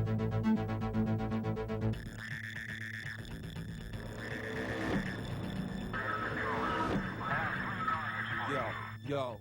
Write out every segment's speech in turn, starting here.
Yo. Yo.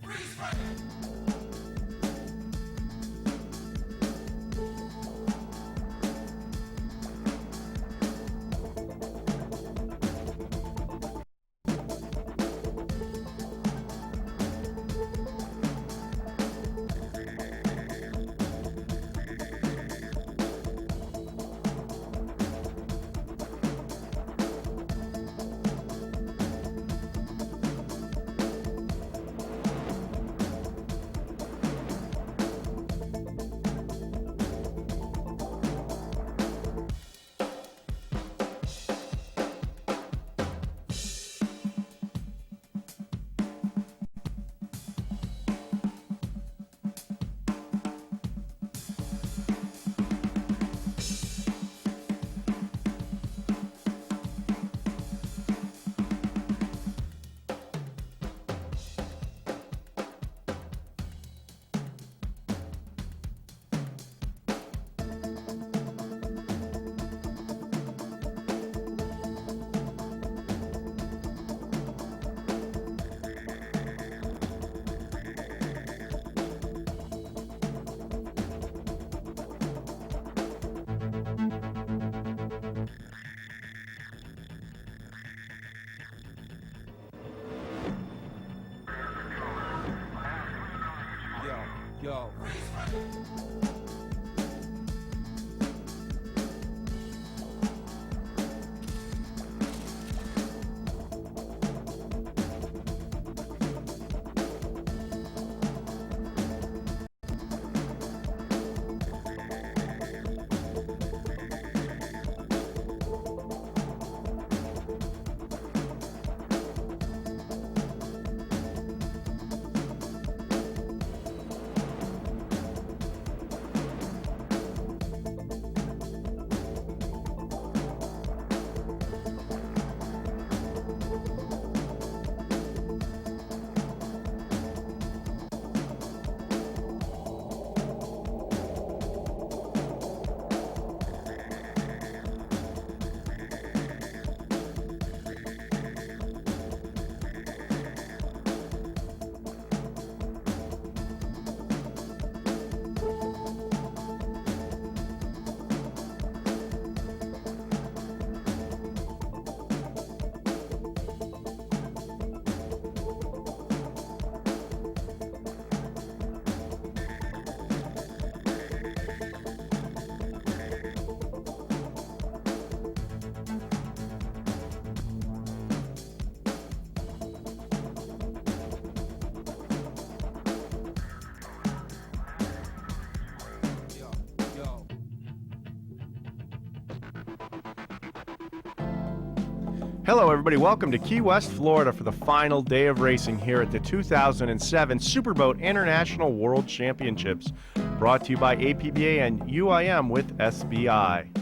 Hello everybody, welcome to Key West, Florida for the final day of racing here at the 2007 Superboat International World Championships, brought to you by APBA and UIM with SBI.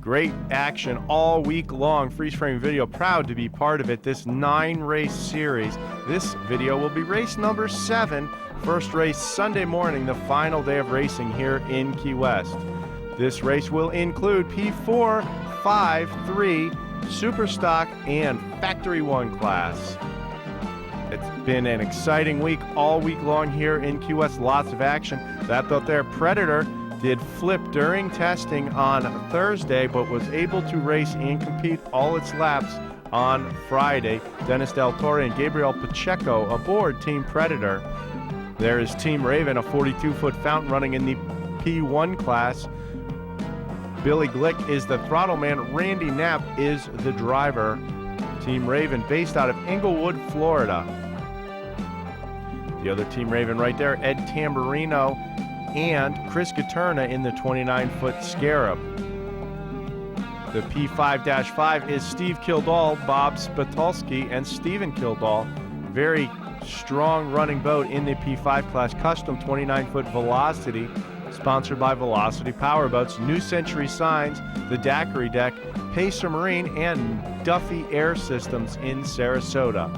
Great action all week long. Freeze Frame Video proud to be part of it, this 9-race series. This video will be race number 7, first race Sunday morning, the final day of racing here in Key West. This race will include P4, 5, 3, Super Stock, and Factory 1 class. It's been an exciting week all week long here in Key West. Lots of action. That boat there, Predator, did flip during testing on Thursday, but was able to race and compete all its laps on Friday. Dennis Del Torre and Gabriel Pacheco aboard Team Predator. There is Team Raven, a 42-foot fountain running in the P1 class. Billy Glick is the throttle man. Randy Knapp is the driver. Team Raven based out of Englewood, Florida. The other Team Raven right there, Ed Tamburino and Chris Gaterna in the 29-foot Scarab. The P5-5 is Steve Kildall, Bob Spatulski, and Stephen Kildall. Very strong running boat in the P5 class. Custom 29-foot Velocity, sponsored by Velocity Powerboats, New Century Signs, the Daiquiri Deck, Pacer Marine, and Duffy Air Systems in Sarasota.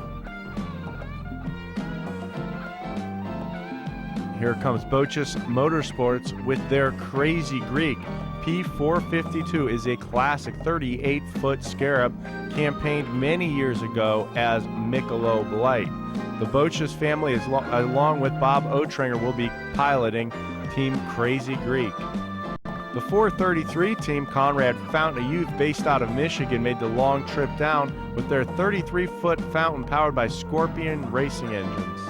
Here comes Bochus Motorsports with their Crazy Greek. P452 is a classic 38-foot scarab campaigned many years ago as Michelob Light. The Bochus family, along with Bob Oetringer, will be piloting Team Crazy Greek. The 433 team, Conrad Fountain, a youth based out of Michigan, made the long trip down with their 33-foot fountain powered by Scorpion racing engines.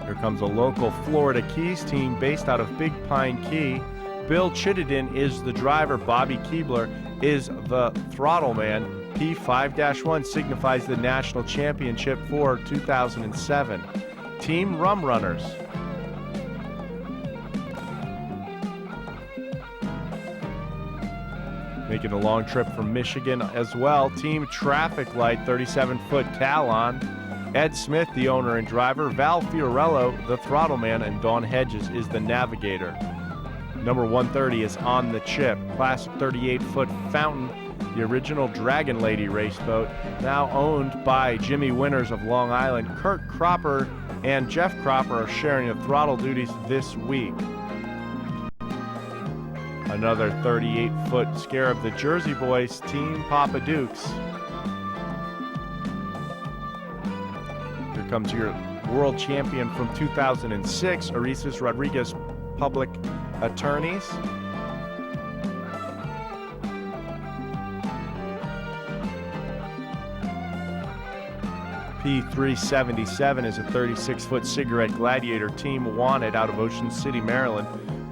Here comes a local Florida Keys team based out of Big Pine Key. Bill Chittenden is the driver. Bobby Keebler is the throttle man. P5-1 signifies the national championship for 2007. Team Rum Runners. Making a long trip from Michigan as well. Team Traffic Light, 37-foot Talon. Ed Smith, the owner and driver. Val Fiorello, the throttle man, and Dawn Hedges is the navigator. Number 130 is on the chip. Classic 38-foot Fountain, the original Dragon Lady race boat, now owned by Jimmy Winters of Long Island. Kurt Cropper and Jeff Cropper are sharing the throttle duties this week. Another 38-foot Scarab, the Jersey Boys, Team Papa Dukes. Here comes your world champion from 2006, Arises Rodriguez Public Attorneys. P377 is a 36-foot cigarette Gladiator, Team Wanted, out of Ocean City, Maryland.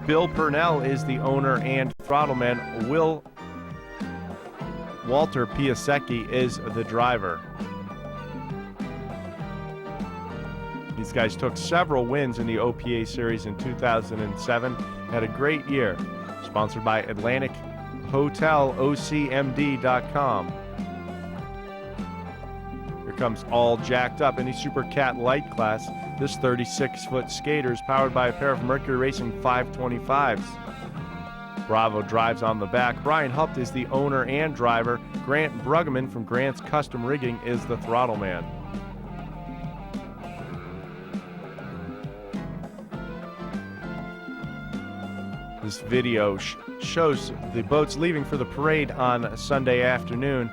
Bill Purnell is the owner and throttle man. Walter Piasecki is the driver. These guys took several wins in the OPA series in 2007. Had a great year. Sponsored by Atlantic Hotel, OCMD.com. Here comes All Jacked Up in the Super Cat Light class. This 36-foot skater is powered by a pair of Mercury Racing 525s. Bravo drives on the back. Brian Hupt is the owner and driver. Grant Bruggeman from Grant's Custom Rigging is the throttle man. This video shows the boats leaving for the parade on Sunday afternoon.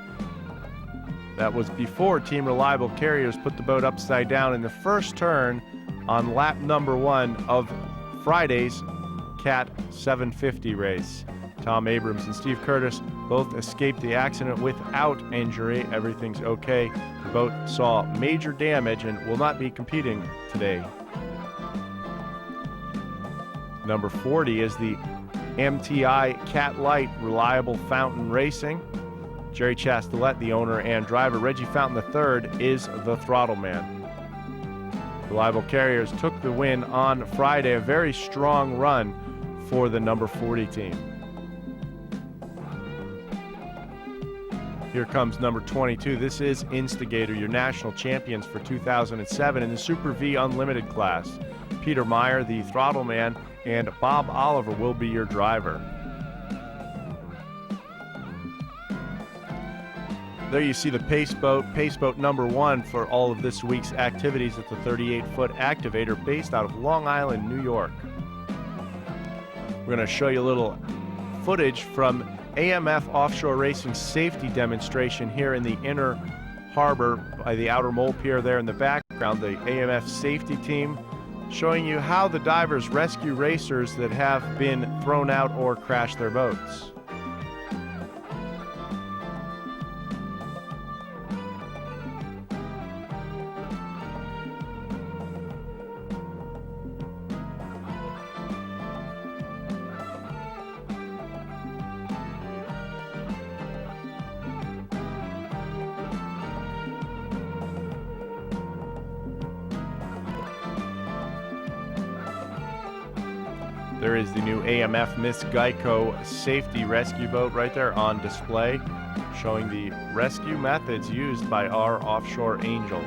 That was before Team Reliable Carriers put the boat upside down in the first turn on lap number 1 of Friday's Cat 750 race. Tom Abrams and Steve Curtis both escaped the accident without injury. Everything's okay. The boat saw major damage and will not be competing today. Number 40 is the MTI Cat Light Reliable Fountain Racing. Jerry Chastelet, the owner and driver. Reggie Fountain III is the throttle man. Reliable Carriers took the win on Friday. A very strong run for the number 40 team. Here comes number 22. This is Instigator, your national champions for 2007 in the Super V Unlimited class. Peter Meyer, the throttle man, and Bob Oliver will be your driver. There you see the Pace Boat number 1 for all of this week's activities at the 38-foot Activator based out of Long Island, New York. We're going to show you a little footage from AMF Offshore Racing safety demonstration here in the inner harbor by the outer mole pier there in the background. The AMF safety team showing you how the divers rescue racers that have been thrown out or crashed their boats. There is the new AMF Miss Geico safety rescue boat right there on display, showing the rescue methods used by our offshore angels.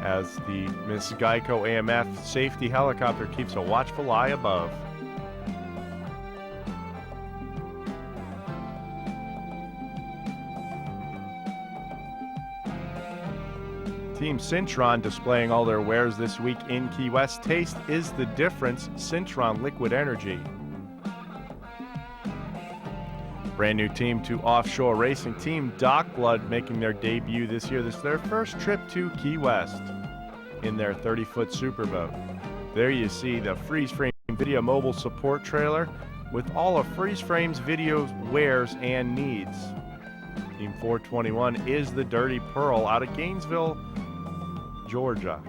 as the Miss Geico AMF safety helicopter keeps a watchful eye above. Team Cintron displaying all their wares this week in Key West. Taste is the difference. Cintron Liquid Energy. Brand new team to Offshore Racing. Team Dockblood making their debut this year. This is their first trip to Key West in their 30-foot superboat. There you see the Freeze Frame Video Mobile Support Trailer with all of Freeze Frame's video wares and needs. Team 421 is the Dirty Pearl out of Gainesville, Georgia.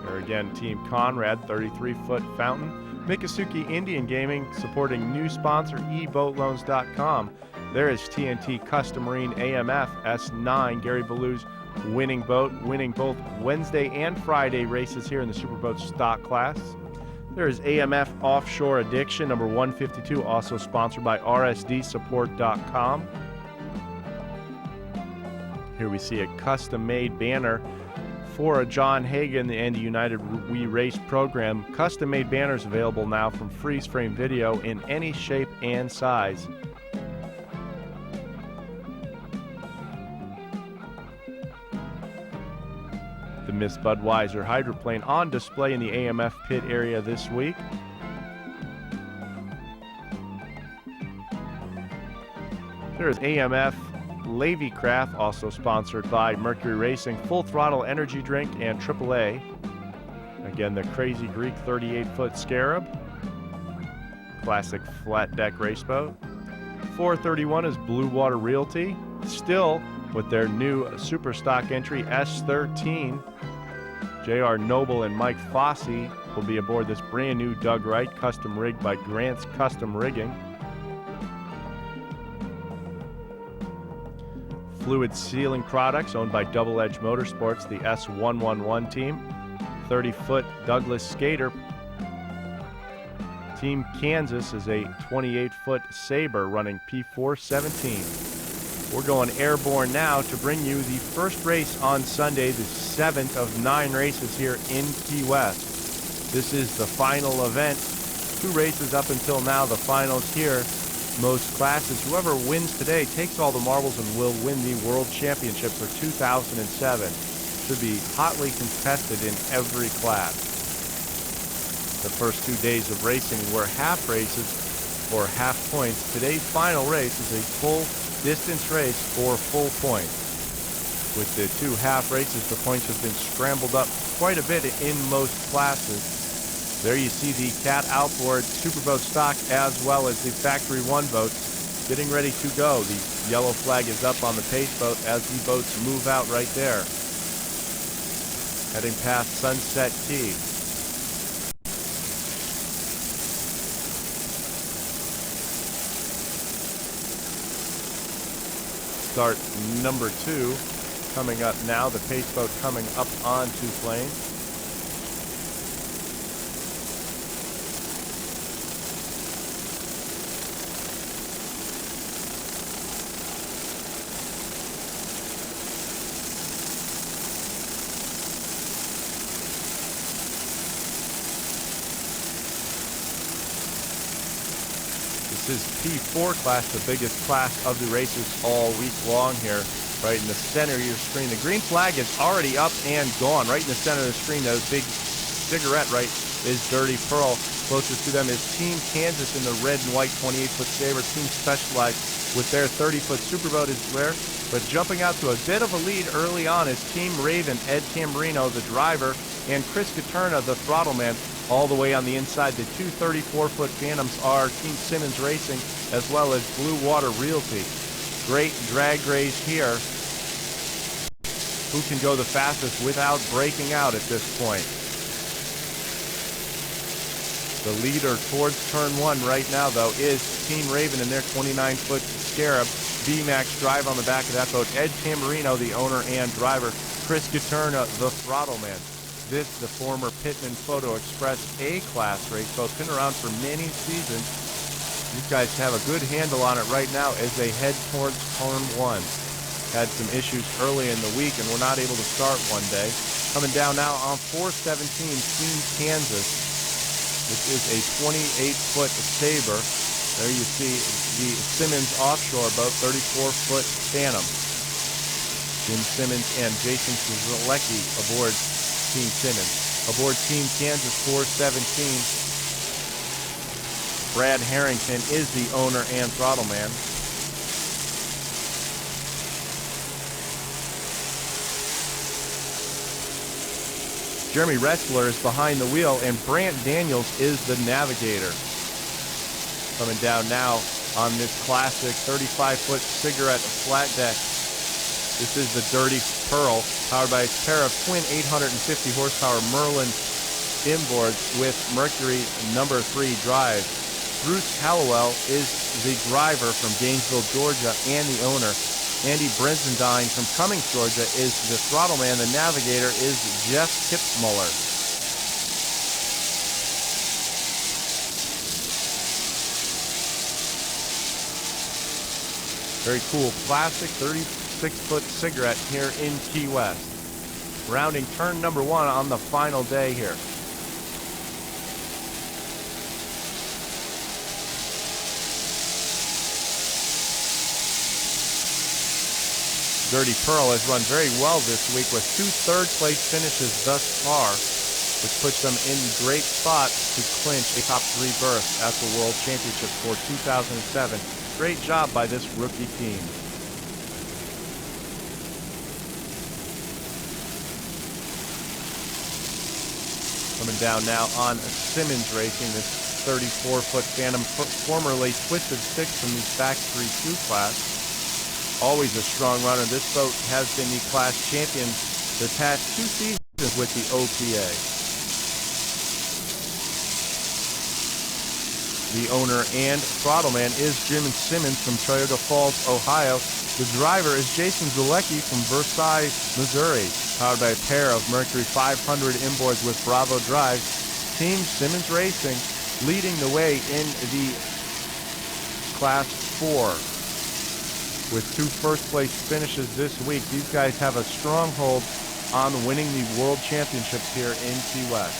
There again, Team Conrad, 33-foot fountain. Mikasuki Indian Gaming supporting new sponsor eboatloans.com. There is TNT Custom Marine AMF S9, Gary Ballou's winning boat, winning both Wednesday and Friday races here in the Superboat stock class. There is AMF Offshore Addiction, number 152, also sponsored by rsdsupport.com. Here we see a custom-made banner for a John Hagan and the United We Race program. Custom-made banners available now from Freeze Frame Video in any shape and size. The Miss Budweiser hydroplane on display in the AMF pit area this week. There is AMF Levy Craft, also sponsored by Mercury Racing, full throttle energy drink and AAA. Again, the Crazy Greek 38-foot Scarab, classic flat deck race boat. 431 is Blue Water Realty, still with their new super stock entry S13. J.R. Noble and Mike Fossey will be aboard this brand new Doug Wright custom rig by Grant's Custom Rigging. Fluid Sealing Products owned by Double Edge Motorsports, the S111 team. 30-foot Douglas Skater. Team Kansas is a 28-foot Sabre running P417. We're going airborne now to bring you the first race on Sunday, the 7th of 9 races here in Key West. This is the final event. 2 races up until now, the finals here. Most classes. Whoever wins today takes all the marbles and will win the World Championship for 2007. Should be hotly contested in every class. The first 2 days of racing were half races for half points. Today's final race is a full distance race for full points. With the 2 half races, the points have been scrambled up quite a bit in most classes. There you see the Cat outboard Superboat stock as well as the Factory 1 boats getting ready to go. The yellow flag is up on the pace boat as the boats move out right there. Heading past Sunset Key. Start number 2 coming up now. The pace boat coming up onto plane. This is P4 class, the biggest class of the races all week long here. Right in the center of your screen. The green flag is already up and gone. Right in the center of the screen, the big cigarette right is Dirty Pearl. Closest to them is Team Kansas in the red and white 28-foot Sabre. Team Specialized with their 30-foot Superboat is there. But jumping out to a bit of a lead early on is Team Raven, Ed Tamburino, the driver, and Chris Caterna, the throttle man. All the way on the inside, the 2 34-foot Phantoms are Team Simmons Racing as well as Blue Water Realty. Great drag race here. Who can go the fastest without breaking out at this point? The leader towards turn 1 right now, though, is Team Raven in their 29-foot Scarab. B-Max drive on the back of that boat. Ed Tamburino, the owner and driver. Chris Caterna, the throttle man. This, the former Pittman Photo Express A-class race boat, been around for many seasons. These guys have a good handle on it right now as they head towards turn 1. had some issues early in the week and were not able to start one day. Coming down now on 417, Team Kansas. This is a 28-foot Sabre. There you see the Simmons Offshore boat, 34-foot Phantom. Jim Simmons and Jason Zalecki aboard Team Simmons. Aboard Team Kansas 417, Brad Harrington is the owner and throttle man. Jeremy Ressler is behind the wheel, and Brant Daniels is the navigator. Coming down now on this classic 35-foot cigarette flat deck. This is the Dirty Pearl, powered by a pair of twin 850 horsepower Merlin inboards with Mercury No. 3 drive. Bruce Hallowell is the driver from Gainesville, Georgia, and the owner. Andy Brenzendine from Cummings, Georgia, is the throttle man. The navigator is Jeff Kipsmuller. Very cool classic 36-foot cigarette here in Key West. Rounding turn number 1 on the final day here. Dirty Pearl has run very well this week with 2 third-place finishes thus far, which puts them in great spot to clinch a top 3 berth at the World Championships for 2007. Great job by this rookie team. Coming down now on Simmons Racing, this 34-foot Phantom, formerly Twisted Six from the Factory 2 class. Always a strong runner. This boat has been the class champion the past 2 seasons with the OPA. The owner and throttle man is Jim Simmons from Cuyahoga Falls, Ohio. The driver is Jason Zalecki from Versailles, Missouri, powered by a pair of Mercury 500 inboards with Bravo drive. Team Simmons Racing leading the way in the Class 4. With 2 first-place finishes this week, these guys have a stronghold on winning the World Championships here in Key West.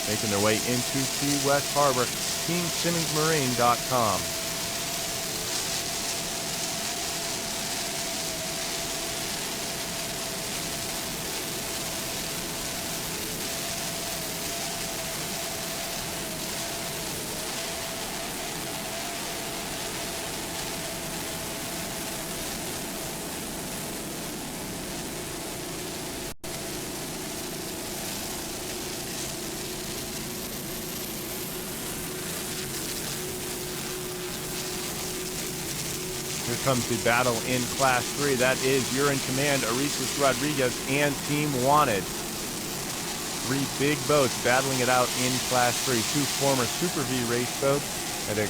Making their way into Key West Harbor, TeamSimmonsMarine.com. Here comes the battle in Class 3. That is, you're in command, Arisas Rodriguez and Team Wanted. 3 big boats battling it out in Class 3. 2 former Super V race boats and a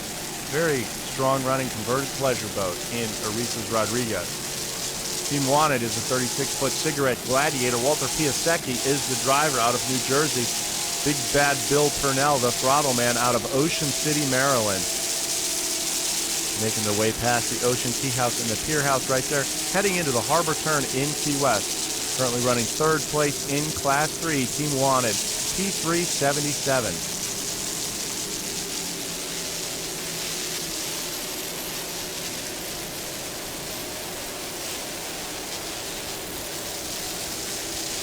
very strong running converted pleasure boat in Arisas Rodriguez. Team Wanted is a 36-foot cigarette Gladiator. Walter Piasecki is the driver out of New Jersey. Big Bad Bill Purnell, the throttle man out of Ocean City, Maryland. Making their way past the Ocean Tea House and the Pier House right there, heading into the harbor turn in Key West. Currently running 3rd place in Class 3, Team Wanted, P377.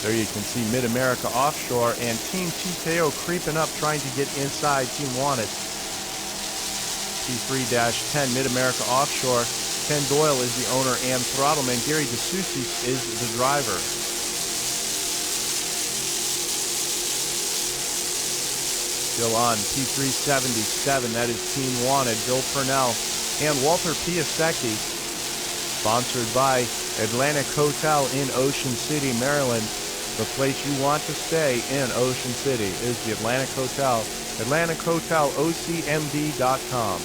There you can see Mid-America Offshore and Team TKO creeping up, trying to get inside Team Wanted. P3-10 Mid-America Offshore. Ken Doyle is the owner and throttleman. Gary DeSoucy is the driver. Still on P377, that is Team Wanted. Bill Purnell and Walter Piasecki. Sponsored by Atlantic Hotel in Ocean City, Maryland. The place you want to stay in Ocean City is the Atlantic Hotel. AtlanticHotelOCMD.com.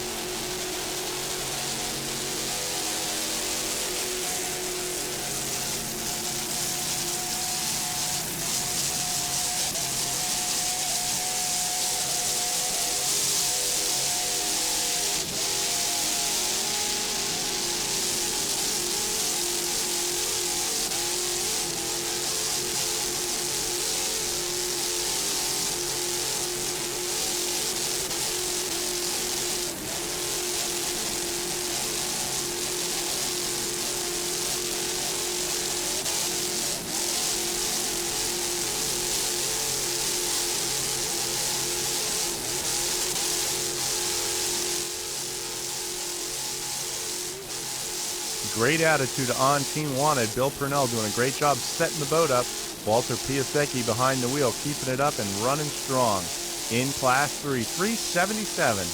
Great attitude on Team Wanted. Bill Purnell doing a great job setting the boat up. Walter Piasecki behind the wheel, keeping it up and running strong. In Class 3, 377.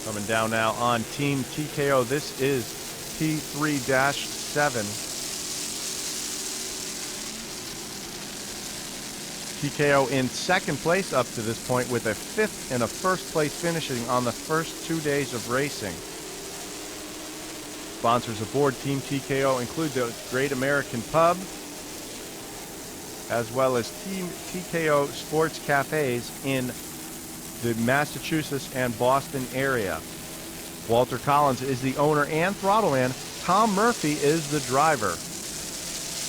Coming down now on Team TKO. This is T3-7. TKO in second place up to this point with a fifth and a first place finishing on the first 2 days of racing. Sponsors aboard Team TKO include the Great American Pub, as well as Team TKO Sports Cafes in the Massachusetts and Boston area. Walter Collins is the owner and throttle man. Tom Murphy is the driver.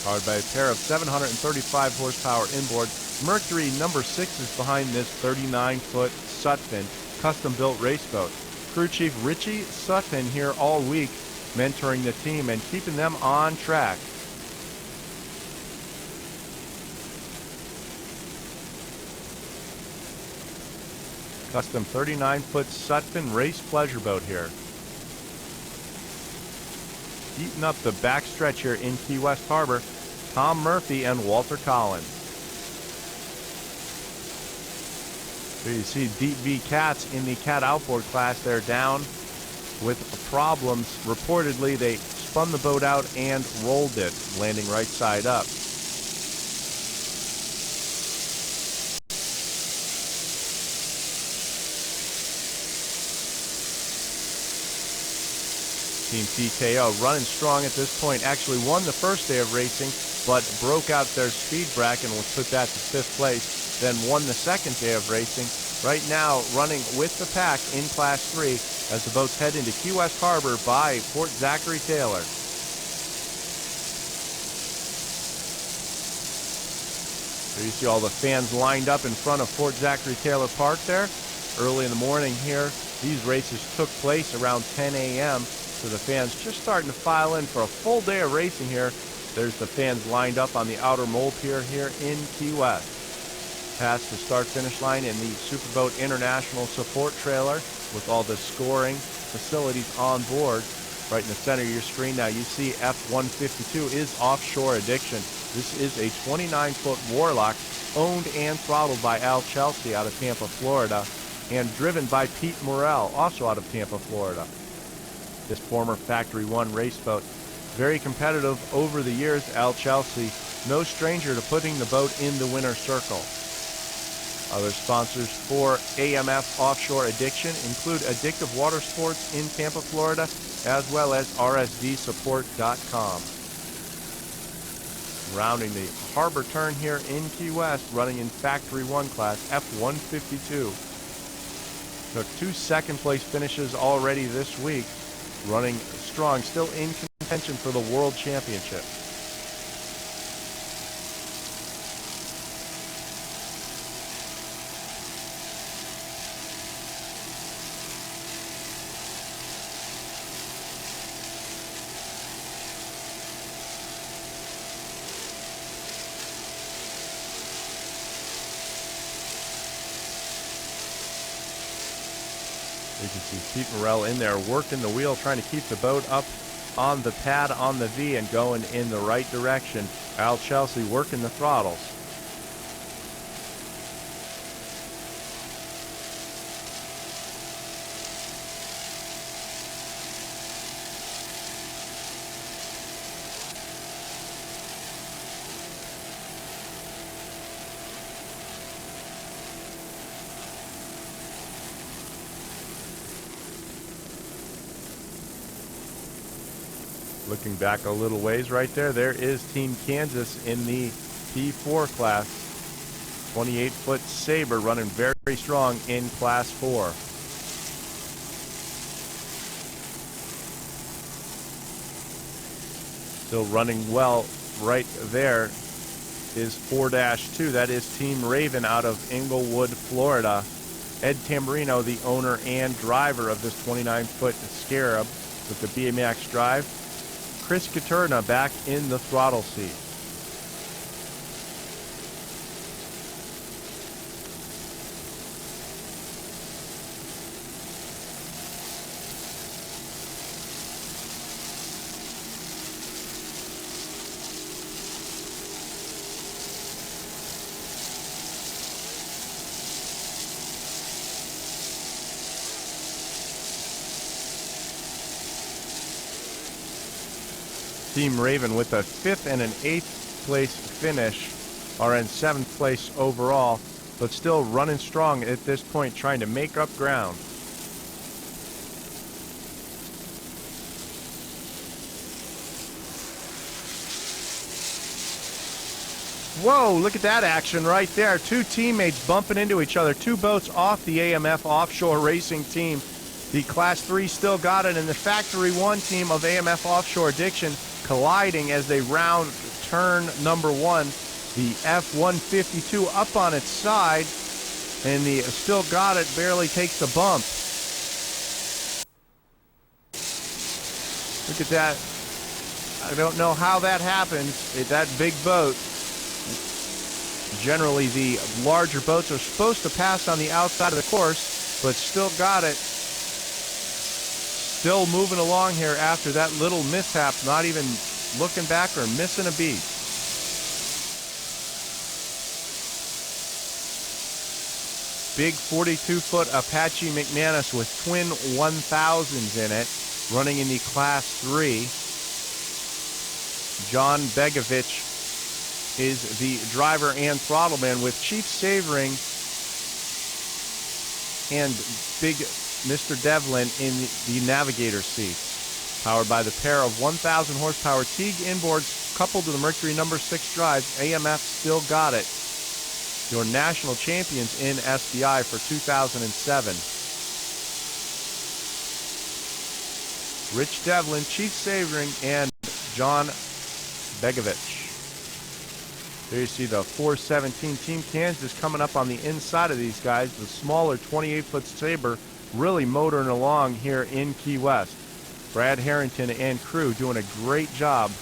Powered by a pair of 735 horsepower inboard. Mercury number 6 is behind this 39-foot Sutphin custom-built race boat. Crew Chief Richie Sutphin here all week, mentoring the team and keeping them on track. Custom 39-foot Sutphin race pleasure boat here. Heating up the backstretch here in Key West Harbor, Tom Murphy and Walter Collins. Here you see Deep V Cats in the cat outboard class. They're down with problems. Reportedly, they spun the boat out and rolled it, landing right side up. Team TKO running strong at this point. Actually won the first day of racing, but broke out their speed bracket and took that to 5th place. Then won the second day of racing. Right now running with the pack in Class 3 as the boats head into Key West Harbor by Fort Zachary Taylor. There you see all the fans lined up in front of Fort Zachary Taylor Park there. Early in the morning here, these races took place around 10 a.m. So the fans just starting to file in for a full day of racing here. There's the fans lined up on the outer mole pier here in Key West. Past the start-finish line in the Superboat International support trailer with all the scoring facilities on board. Right in the center of your screen now you see F-152 is Offshore Addiction. This is a 29-foot Warlock owned and throttled by Al Chelsea out of Tampa, Florida, and driven by Pete Morrell, also out of Tampa, Florida. This former Factory One race boat, very competitive over the years. Al Chelsea, no stranger to putting the boat in the winner's circle. Other sponsors for AMF Offshore Addiction include Addictive Water Sports in Tampa, Florida, as well as RSDSupport.com. Rounding the harbor turn here in Key West, running in Factory One class, F-152. Took 2 second-place finishes already this week, running strong, still in contention for the World Championship. You can see Pete Morrell in there working the wheel, trying to keep the boat up on the pad on the V and going in the right direction. Al Chelsea working the throttles. Looking back a little ways right there, there is Team Kansas in the P4 class. 28-foot Sabre running very strong in Class 4. Still running well right there is 4-2. That is Team Raven out of Inglewood, Florida. Ed Tamburino, the owner and driver of this 29-foot Scarab with the BMX drive. Chris Caterna back in the throttle seat. Team Raven with a 5th and an 8th place finish are in 7th place overall, but still running strong at this point, trying to make up ground. Whoa, look at that action right there. Two teammates bumping into each other. Two boats off the AMF Offshore Racing team. The Class 3 still got it, and the Factory 1 team of AMF Offshore Addiction colliding as they round turn number 1. The F-152 up on its side, and the Still Got It barely takes a bump. Look at that. I don't know how that happens. That big boat. Generally, the larger boats are supposed to pass on the outside of the course, but Still Got It. Still moving along here after that little mishap, not even looking back or missing a beat. Big 42-foot Apache McManus with twin 1000s in it, running in the Class 3. John Begovich is the driver and throttleman, with Chief Savoring and Big Mr. Devlin in the navigator seat. Powered by the pair of 1,000 horsepower Teague inboards coupled to the Mercury No. 6 drives, AMF Still Got It, your national champions in SBI for 2007. Rich Devlin, Chief Savoring, and John Begovich. There you see the 417 Team Kansas coming up on the inside of these guys. The smaller 28-foot Sabre really motoring along here in Key West. Brad Harrington and crew doing a great job.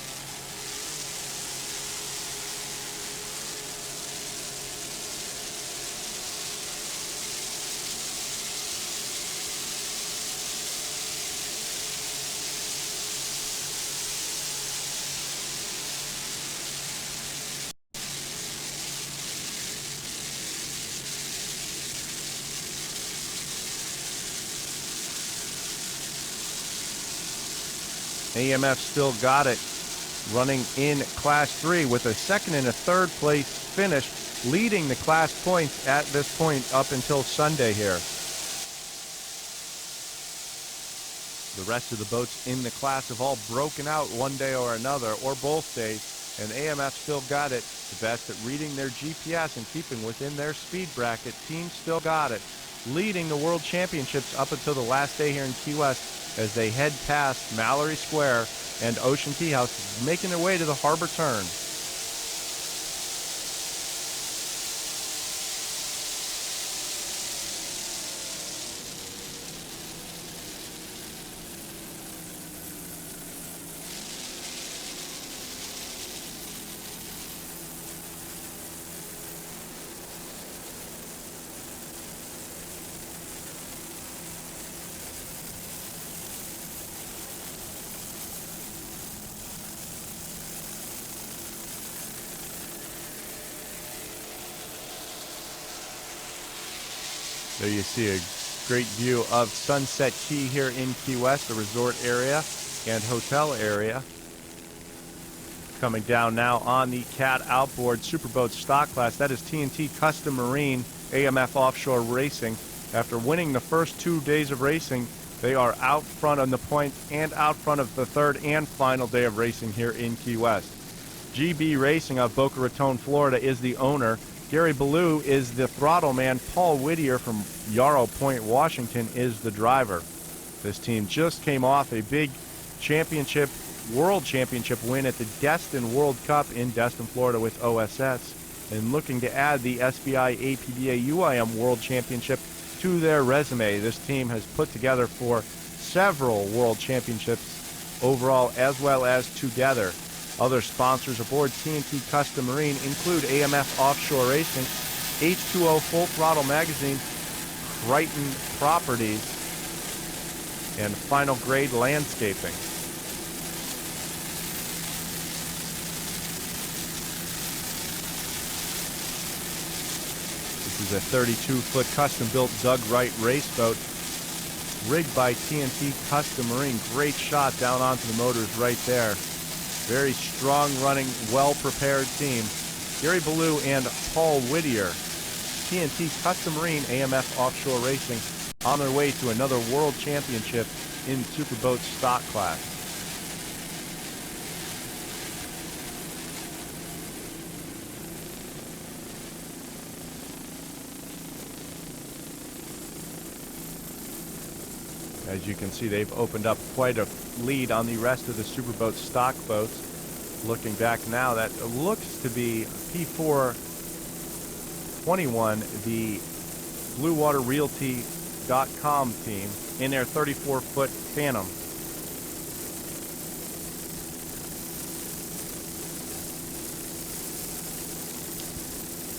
AMF Still Got It, running in Class 3 with a 2nd and a 3rd place finish, leading the class points at this point up until Sunday here. The rest of the boats in the class have all broken out one day or another, or both days, and AMF Still Got It, the best at reading their GPS and keeping within their speed bracket. Team Still Got It, leading the World Championships up until the last day here in Key West, as they head past Mallory Square and Ocean Tea House, making their way to the harbor turn. There you see a great view of Sunset Key here in Key West, the resort area and hotel area. Coming down now on the Cat Outboard Superboat Stock Class. That is TNT Custom Marine AMF Offshore Racing. After winning the first 2 days of racing, they are out front on the points and out front of the 3rd and final day of racing here in Key West. GB Racing of Boca Raton, Florida is the owner. Gary Ballou is the throttle man. Paul Whittier from Yarrow Point, Washington is the driver. This team just came off a big championship, world championship win at the Destin World Cup in Destin, Florida with OSS, and looking to add the SBI APBA UIM World Championship to their resume. This team has put together for several world championships overall as well as together. Other sponsors aboard TNT Custom Marine include AMF Offshore Racing, H2O Full Throttle Magazine, Crichton Properties, and Final Grade Landscaping. This is a 32-foot custom-built Doug Wright race boat, rigged by TNT Custom Marine. Great shot down onto the motors right there. Very strong running, well-prepared team. Gary Ballou and Paul Whittier. TNT Custom Marine AMF Offshore Racing on their way to another world championship in Superboat stock class. As you can see, they've opened up quite a lead on the rest of the Superboat stock boats. Looking back now, that looks to be P421, the BlueWaterRealty.com team, in their 34-foot Phantom.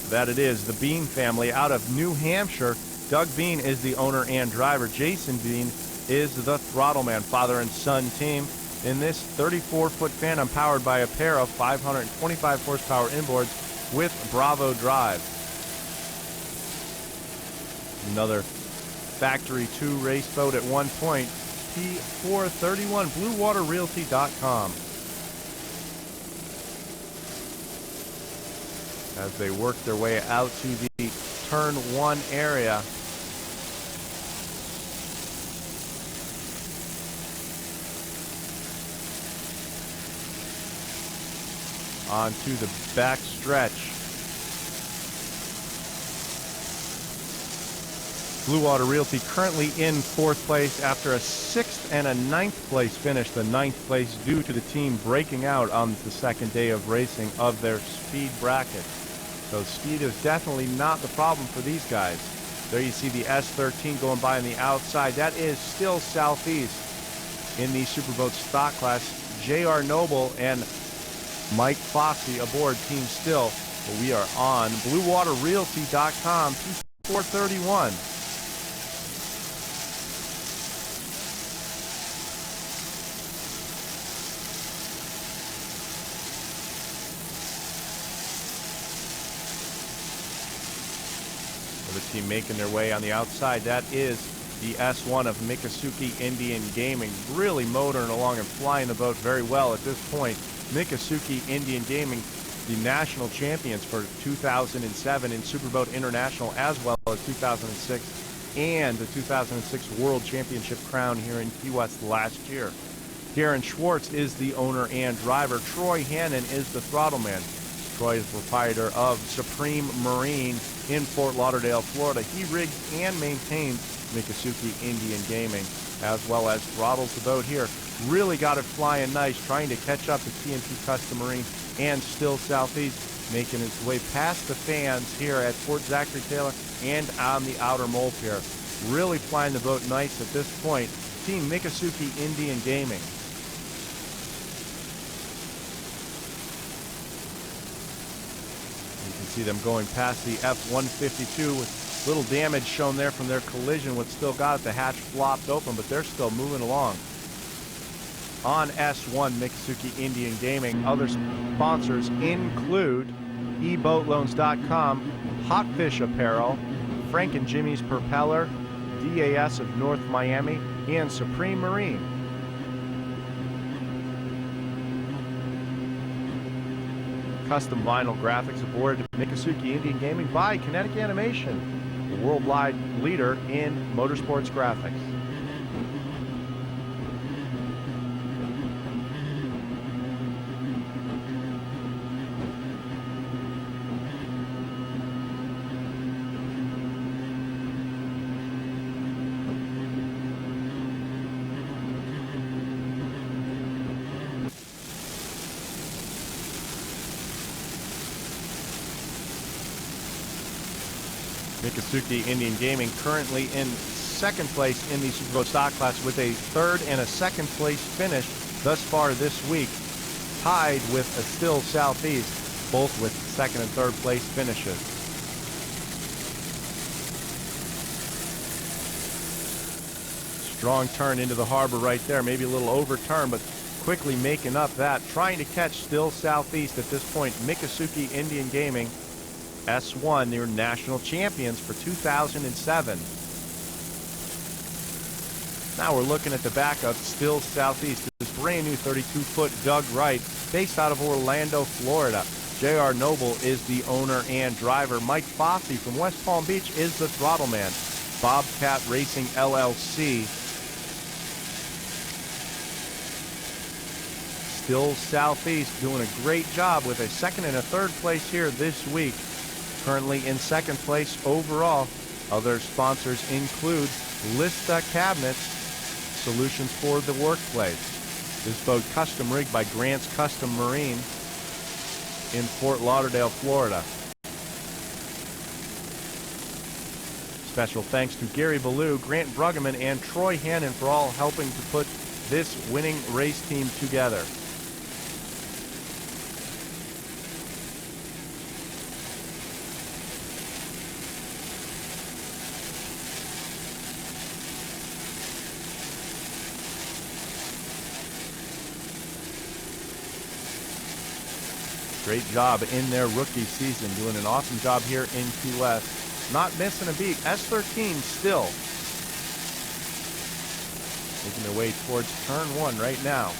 That it is, the Bean family out of New Hampshire. Doug Bean is the owner and driver. Jason Bean is the throttle man, father and son team in this 34-foot Phantom powered by a pair of 525 horsepower inboards with Bravo drive. Another Factory 2 race boat at one point, P431, BlueWaterRealty.com. As they work their way out to the turn 1 area. Onto the back stretch. Blue Water Realty currently in 4th place after a 6th and a 9th place finish. The 9th place due to the team breaking out on the second day of racing of their speed bracket. So speed is definitely not the problem for these guys. There you see the S13 going by on the outside. That is still Southeast in the Superboat stock class. J.R. Noble and Mike Fossey aboard Team Still. But we are on BlueWaterRealty.com, P431. The team making their way on the outside. That is the S1 of Miccosukee Indian Gaming. Really motoring along and flying the boat very well at this point. Miccosukee Indian Gaming, the national champions for 2007 in Superboat International, as well as 2006 and the 2006 World Championship crown here in Key West last year. Darren Schwartz is the owner and driver. Troy Hannon is the throttle man. Troy is the proprietor of Supreme Marine in Fort Lauderdale, Florida. He rigs and maintains Miccosukee Indian Gaming, as well as throttles the boat here. Really got it flying nice, trying to catch up to TNT Custom Marine and Still Southeast, making its way past the fans here at Fort Zachary Taylor and on the outer mole pier. Really flying the boat nice at this point. Team Miccosukee Indian Gaming. You can see them going past the F-152 with little damage shown there from their collision. What's still got it, the hatch flopped open, but they're still moving along. On S1, Miccosukee Indian Gaming. Other sponsors include eBoatLoans.com, Hotfish Apparel, Frank and Jimmy's Propeller, DAS of North Miami, and Supreme Marine. Custom vinyl graphics aboard Miccosukee Indian Gaming by Kinetic Animation, the worldwide leader in motorsports graphics. Miccosukee Indian Gaming currently in 2nd place in the Superboat stock class with a 3rd and a 2nd place finish thus far this week, tied with a Still Southeast, both with 2nd and 3rd place finishes. Strong turn into the harbor right there, maybe a little overturn, but quickly making up that, trying to catch Still Southeast at this point. Miccosukee Indian Gaming, S1, they're national champions for 2007. Now we're looking at the back of Still Southeast. This brand new 32-foot Doug Wright based out of Orlando, Florida. J.R. Noble is the owner and driver. Mike Fossey from West Palm Beach is the throttle man. Bobcat Racing LLC. Still Southeast doing a great job with a second and a third place here this week. Currently in second place overall. Other sponsors include Lista Cabinets, solutions for the workplace. This boat custom rigged by Grant's Custom Marine in Fort Lauderdale, Florida. Special thanks to Gary Ballou, Grant Bruggeman, and Troy Hannon for all helping to put this winning race team together. Great job in their rookie season, doing an awesome job here in Key West. Not missing a beat. S13 still making their way towards turn one right now.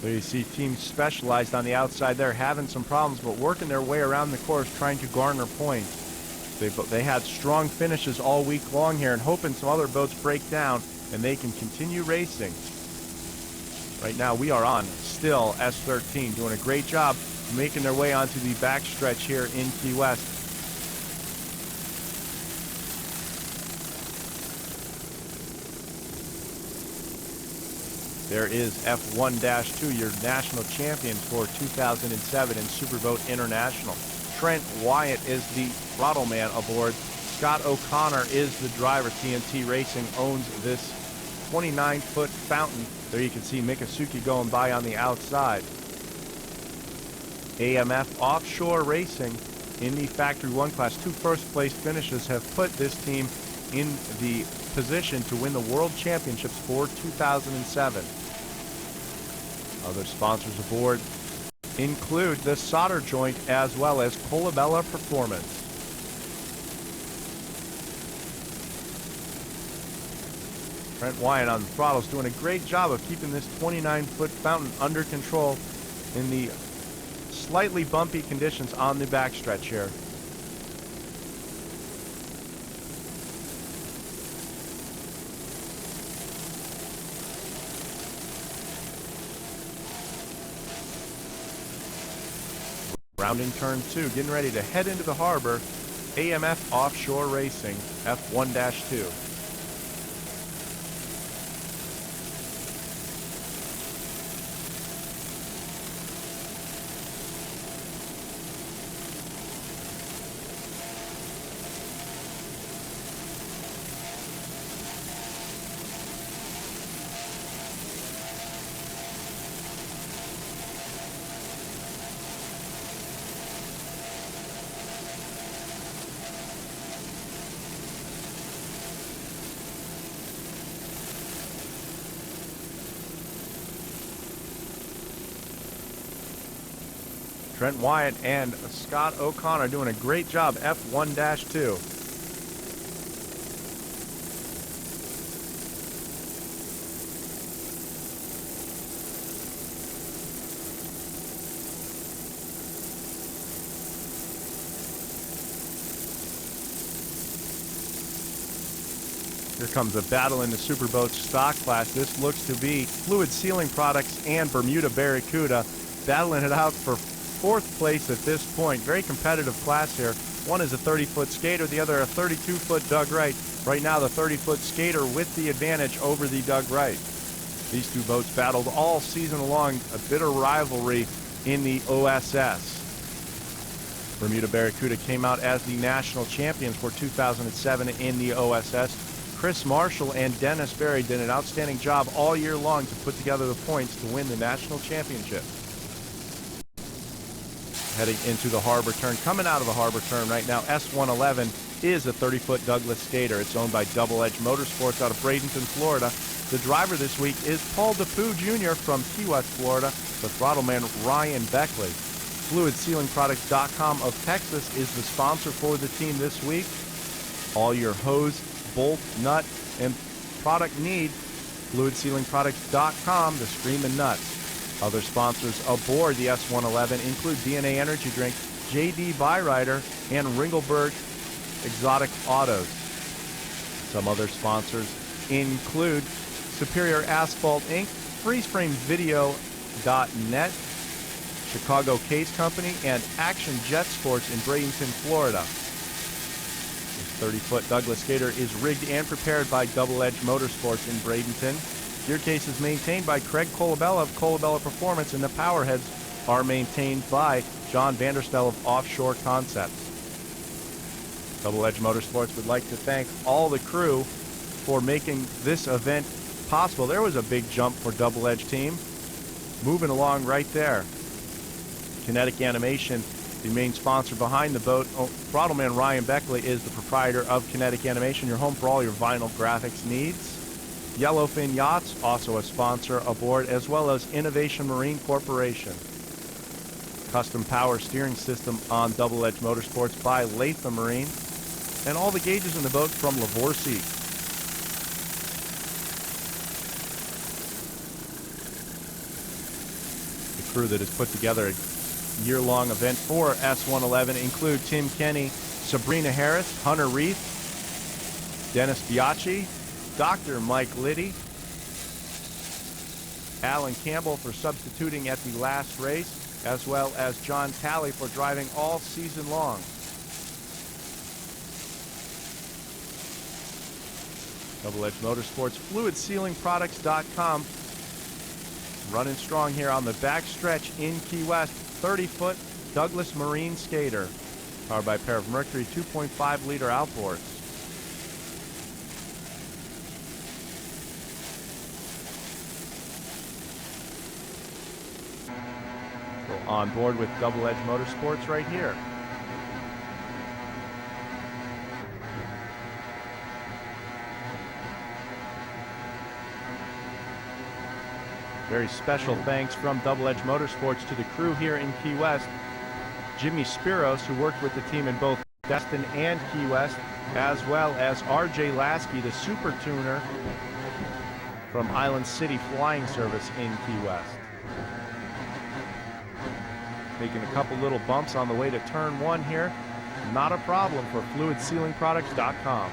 So you see teams specialized on the outside there having some problems, but working their way around the course trying to garner points. They had strong finishes all week long here and hoping some other boats break down and they can continue racing. Right now we are on still S13 doing a great job making their way onto the backstretch here in Key West. There is F1-2, your national champions for 2007 in Superboat International. Trent Wyatt is the throttle man aboard. Scott O'Connor is the driver. TNT Racing owns this 29-foot fountain. There you can see Mikasuki going by on the outside. AMF Offshore Racing in the Factory 1 class. 2 first-place finishes have put this team in the position to win the World Championships for 2007. Other sponsors aboard include the Solder Joint as well as Colabella Performance. Trent Wyatt on the throttles doing a great job of keeping this 29-foot fountain under control in the slightly bumpy conditions on the backstretch here. Rounding turn 2, getting ready to head into the harbor. AMF Offshore Racing, F1-2. Trent Wyatt and Scott O'Connor doing a great job, F1-2. Here comes a battle in the Superboat stock class. This looks to be Fluid Sealing Products and Bermuda Barracuda battling it out for 4th place at this point. Very competitive class here. One is a 30-foot skater, the other a 32-foot Doug Wright. Right now the 30-foot skater with the advantage over the Doug Wright. These two boats battled all season long, a bitter rivalry in the OSS. Bermuda Barracuda came out as the national champions for 2007 in the OSS. Chris Marshall and Dennis Berry did an outstanding job all year long to put together the points to win the national championship. Heading into the harbor turn, coming out of the harbor turn right now, S111 is a 30-foot Douglas skater. It's owned by Double Edge Motorsports out of Bradenton, Florida. The driver this week is Paul DePoo Jr. from Key West, Florida. The throttle man, Ryan Beckley. FluidSealingProducts.com of Texas is the sponsor for the team this week. All your hose, bolt, nut, and product need, FluidSealingProducts.com, the Screamin' Nuts. Other sponsors aboard the S111 include DNA Energy Drink, JD Byrider, and Ringelberg Exotic Autos. Some other sponsors include Superior Asphalt Inc., FreezeFrameVideo.net, Chicago Case Company, and Action Jet Sports in Bradenton, Florida. This 30-foot Douglas Gator is rigged and prepared by Double Edge Motorsports in Bradenton. Gear case is maintained by Craig Colabella of Colabella Performance, and the power heads are maintained by John Vanderstell of Offshore Concepts. Double Edge Motorsports would like to thank all the crew for making this event possible. There was a big jump for Double Edge team. Moving along right there. Kinetic Animation, the main sponsor behind the boat. Throttleman Ryan Beckley is the proprietor of Kinetic Animation, your home for all your vinyl graphics needs. Yellowfin Yachts, also a sponsor aboard, as well as Innovation Marine Corporation. Custom power steering system on Double Edge Motorsports by Latham Marine. And all the gauges in the boat from Lavorsi. The crew that has put together a year-long event for S111 include Tim Kenny, Sabrina Harris, Hunter Reith, Dennis Biacci, Dr. Mike Liddy, Alan Campbell for substituting at the last race, as well as John Talley for driving all season long. Double Edge Motorsports, FluidSealingProducts.com. Running strong here on the backstretch in Key West. 30-foot Douglas Marine Skater, powered by a pair of Mercury 2.5-liter outboards. So on board with Double Edge Motorsports right here. Very special thanks from Double Edge Motorsports to the crew here in Key West. Jimmy Spiros, who worked with the team in both Destin and Key West, as well as R.J. Lasky, the super tuner from Island City Flying Service in Key West. Making a couple little bumps on the way to turn one here. Not a problem for FluidSealingProducts.com.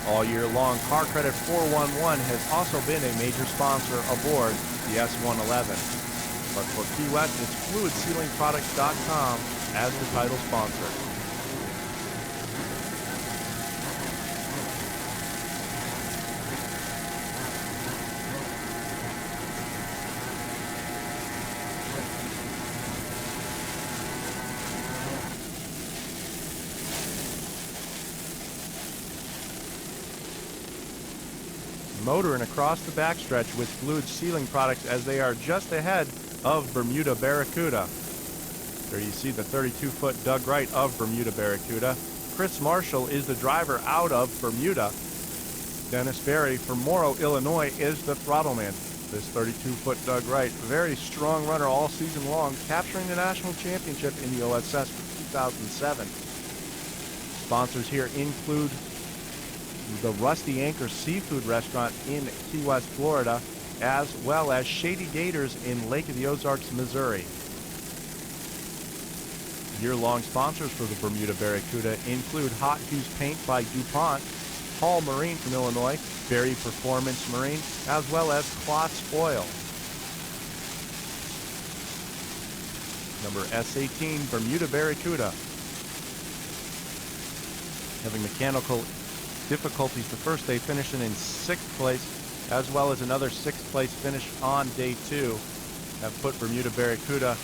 All year long, Car Credit 411 has also been a major sponsor aboard the S111. But for Key West, it's FluidSealingProducts.com as the title sponsor. Motoring across the backstretch with Fluid Sealing Products as they are just ahead of Bermuda Barracuda. There you see the 32-foot Doug Wright of Bermuda Barracuda. Chris Marshall is the driver out of Bermuda. Dennis Berry from Morrow, Illinois is the throttleman. This 32-foot Doug Wright, very strong runner all season long, capturing the national championship in the OSS for 2007. Sponsors here include the Rusty Anchor Seafood Restaurant in Key West, Florida, as well as Shady Gators in Lake of the Ozarks, Missouri. Year-long sponsors for the Bermuda Barracuda include Hot Hughes Paint by DuPont, Hall Marine from Illinois, Berry Performance Marine, as well as Klotz Oil. Number S18, Bermuda Barracuda. Having mechanical difficulties the first day, finishing in 6th place, as well as another 6th place finish on day 2, have put Bermuda Barracuda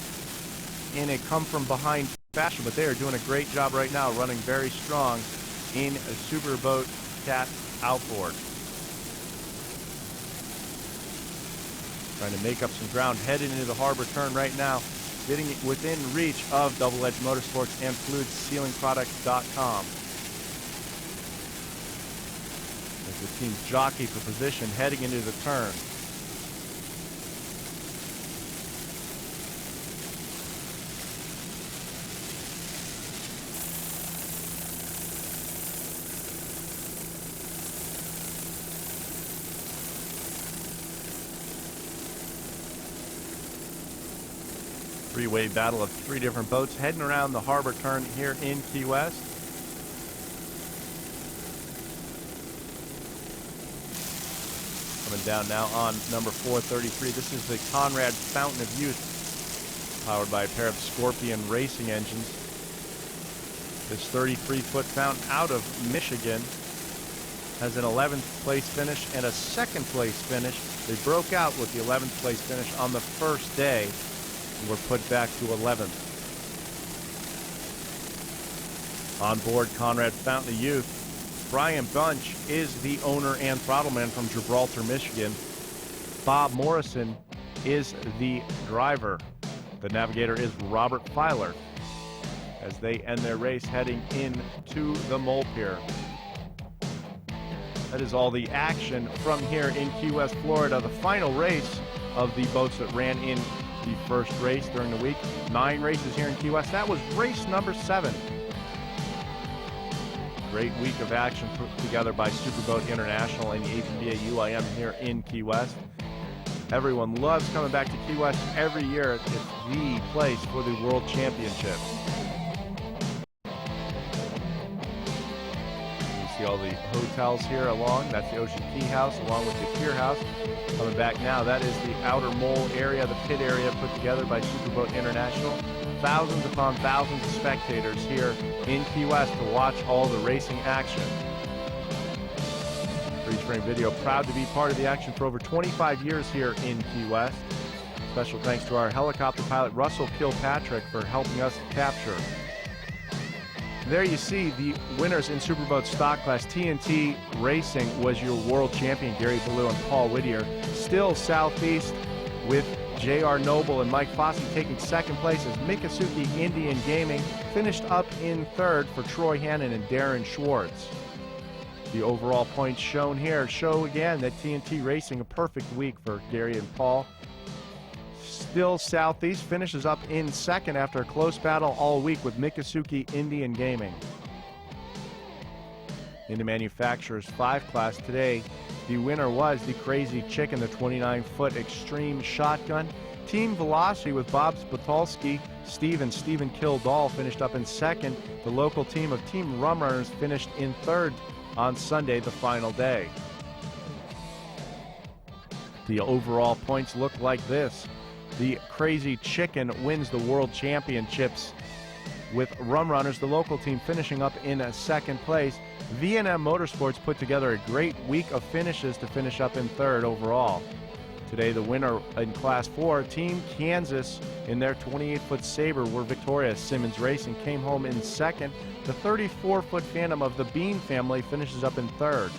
in a come-from-behind fashion, but they are doing a great job right now, running very strong in a Superboat Cat outboard. Trying to make up some ground, heading into the harbor turn right now, getting within reach of Double Edge Motorsports and FluidSealingProducts.com. The teams jockey for position heading into the turn. Three-way battle of three different boats heading around the harbor turn here in Key West. Coming down now on number 433. This is the Conrad Fountain of Youth, powered by a pair of Scorpion racing engines. This 33-foot fountain out of Michigan has an 11th place finish and a 2nd place finish. They broke out with the 11th place finish on the first day. We're put back to 11th. On board Conrad Fountain of Youth, Brian Bunch is the owner and throttleman from Gibraltar, Michigan. Bob Morrison is the driver. The navigator is Robert Filer as they end their race heading into the Mole Pier. That is all the action from here in Key West, Florida. The final race of the boats that ran in the first race during the week. 9 races here in Key West. That was race number 7. Great week of action put together by Superboat International and the APBA UIM here in Key West. Everyone loves coming back to Key West every year. It's the place for the World Championships. You see all the hotels here along. That's the Ocean Key House along with the Pier House. Coming back now, that is the outer mole area, the pit area put together by Superboat International. Thousands upon thousands of spectators here in Key West to watch all the racing action. Freeze Frame Video, proud to be part of the action for over 25 years here in Key West. Special thanks to our helicopter pilot, Russell Kilpatrick, for helping us capture. There you see the winners in Superboat stock class. TNT Racing was your world champion, Gary Ballou and Paul Whittier. Still Southeast with J.R. Noble and Mike Fossey taking 2nd place as Mikasuki Indian Gaming finished up in 3rd for Troy Hannon and Darren Schwartz. The overall points shown here show again that TNT Racing, a perfect week for Gary and Paul. Still Southeast finishes up in 2nd after a close battle all week with Mikasuki Indian Gaming. In the Manufacturers 5 class today, the winner was the Crazy Chicken, the 29-foot extreme shotgun. Team Velocity with Bob Spatulski, Stephen Kildall finished up in 2nd. The local team of Team Rum Runners finished in 3rd on Sunday, the final day. The overall points look like this. The Crazy Chicken wins the World Championships with Rum Runners, the local team, finishing up in 2nd place. V&M Motorsports put together a great week of finishes to finish up in 3rd overall. Today, the winner in Class 4, Team Kansas, in their 28-foot Sabre were victorious. Simmons Racing came home in 2nd. The 34-foot Phantom of the Bean family finishes up in 3rd.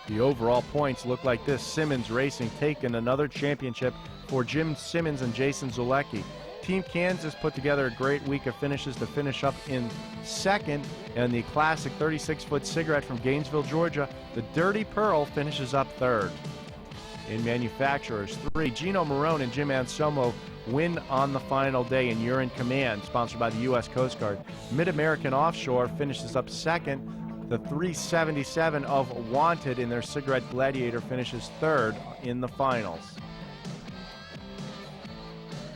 The overall points look like this. Simmons Racing taking another championship for Jim Simmons and Jason Zulecki. Team Kansas put together a great week of finishes to finish up in 2nd, and the classic 36-foot cigarette from Gainesville, Georgia, the Dirty Pearl, finishes up 3rd. In Manufacturers 3, Gino Marone and Jim Anselmo win on the final day in You're in Command, sponsored by the U.S. Coast Guard. Mid-American Offshore finishes up 2nd. The 377 of Wanted in their Cigarette Gladiator finishes 3rd in the finals.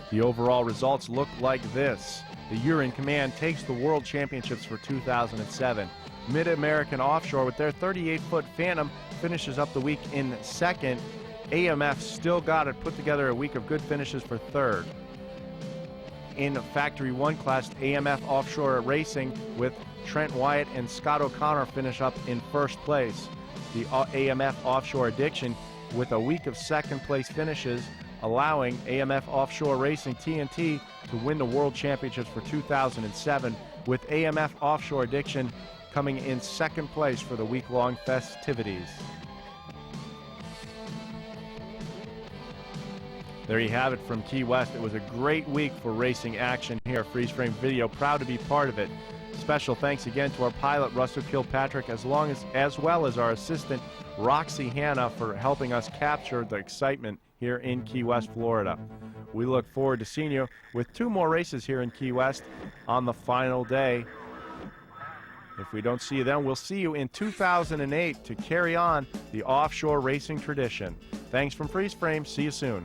The overall results look like this. The You're in Command takes the World Championships for 2007. Mid-American Offshore with their 38-foot Phantom finishes up the week in 2nd. AMF Still Got It put together a week of good finishes for 3rd. In Factory 1 class, AMF Offshore Racing with Trent Wyatt and Scott O'Connor finish up in 1st place. The AMF Offshore Addiction with a week of 2nd place finishes, allowing AMF Offshore Racing TNT to win the World Championships for 2007, with AMF Offshore Addiction coming in 2nd place for the week-long festivities. There you have it from Key West. It was a great week for racing action here. Freeze Frame Video, proud to be part of it. Special thanks again to our pilot, Russell Kilpatrick, as well as our assistant, Roxy Hanna, for helping us capture the excitement here in Key West, Florida. We look forward to seeing you with 2 more races here in Key West on the final day. If we don't see you then, we'll see you in 2008 to carry on the offshore racing tradition. Thanks from Freeze Frame. See you soon.